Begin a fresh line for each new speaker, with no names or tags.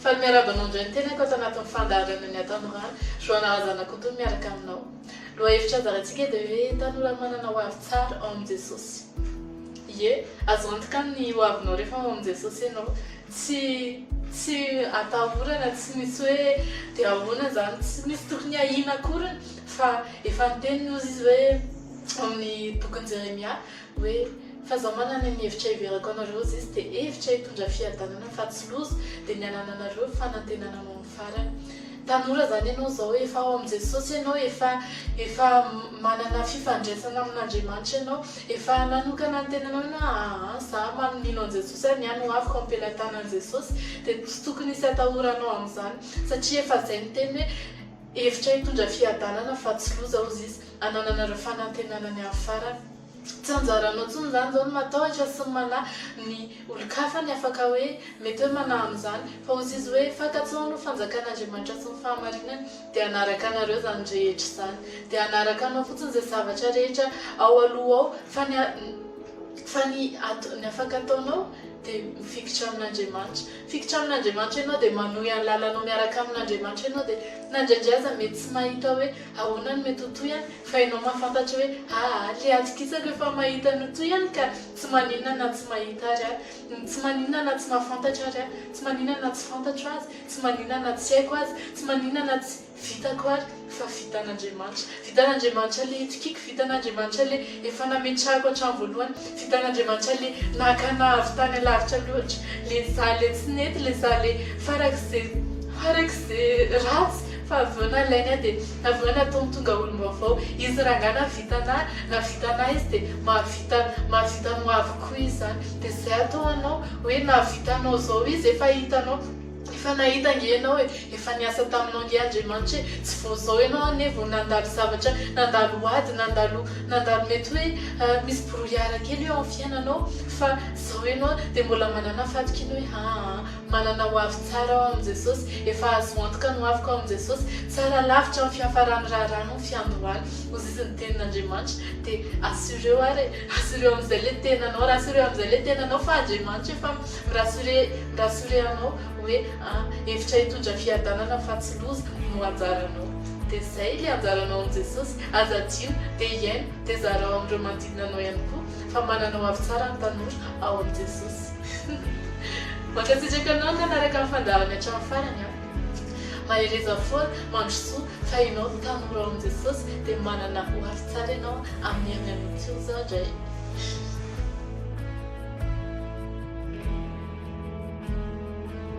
fa miarabana indray ny tenako ato anatin'ny fandaharana ny Tanora Joana zanako toy miaraka aminao loha hevitra zarantsika dia hoe tanora manana ho avy tsara ao amin'ny Jesosy ie azo antoka ny ho avinao rehefa ao amin'ny Jesosy ianao tsy atahorana tsy misy hoe dia ahoana zany tsy misy tokony ahina akoriny fa efa niteniny ozy izy hoe amin'ny bokin'i Jeremia hoe fa zaho manana ny hevitra iverako anareo izy dia hevitra hitondra fiadanana fa tsy loza dia ny anananareo fanantenana ao amin'ny farany tanora zany ianao zao efa ao amin'ny Jesosy ianao efa manana fifandraisana amin'Andriamanitra ianao efa nanokana ny tenanao na za maninino an'i Jesosy any ano afaka ampelantanan'i Jesosy dia tsy tokony hisy atahoranao amin'izany satria efa izay ny teny hoe hevitra hitondra fiadanana fa tsy loza ozy izy anananareo fanantenana ny amin'ny farany tsy anjaranao tsony zany zao no matahotra sy mana ny olon-kafa ny afaka hoe mety hoe mana amin'izany fa ozy izy hoe fankatsoa no fanjakan'Andriamanitra sy ny fahamarinany dia anaraka anareo zany rehetra zany dia anaraka anao fotsiny izay zavatra rehetra ao aloha ao fa ny afaka ataonao dia mifikitra amin'Andriamanitra ianao dia manohy any lalanao miaraka amin'Andriamanitra ianao dia nandraindray aza mety tsy mahita hoe ahoana ny mety ho toy any fa ianao mahafantatra hoe le atokisako efa mahita ny toy any ka tsy maninona na tsy mahita ary tsy maninona na tsy mahafantatra ary tsy maninona na tsy fantatro azy tsy maninona na tsy haiko azy tsy maninona na tsy vitako ary fa vitan'Andriamanitra le itokiko vitan'Andriamanitra le efa nametrahako hatramin'ny voalohany vitan'Andriamanitra le nakana avy tany alavitra loatra le za le tsy nety le za le farak'izay ratsy fa aveona lainy dia aveona ataony tonga olom-baovao izy raha na vitana izy dia mahavita no avy koa izy zany dia izay atao anao hoe nahavitanao zao izy efa hitanao efa nahita nge ianao hoe efa niasa taminao nge Andriamanitra hoe tsy vao zao ianao anevo nandalo zavatra nandalo ady nandalo mety hoe misy brouillard kely eo amin'ny fiainanao fa zao ianao dia mbola manana fatoky iny hoe manana ho avy tsara ao amin'ny Jesosy efa azo antoka no avy ao amin'ny Jesosy tsara lavitra amin'ny fiafarany raharaha ny fiandohany ozy izy ny tenin'Andriamanitra dia assureo ary assureo amin'izay le tenanao rassureo amin'izay le tenanao fa Andriamanitra efa rassuré anao hoe hevitra hitondra fiadanana fa tsy loza no anjaranao dia izay le anjaranao amin'ny Jesosy azadino dia iaino dia zarao amin'ireo manodidina anao ihany koa fa manana ho avy tsara ny tanora ao amin'ny Jesosy mankasitraka anao nanaraka amin'ny fandaharana hatramin'ny farany mahereza foana mandrosoa fa ianao tanora ao amin'ny Jesosy dia manana ho avy tsara ianao amin'ny herinan'ity zao indray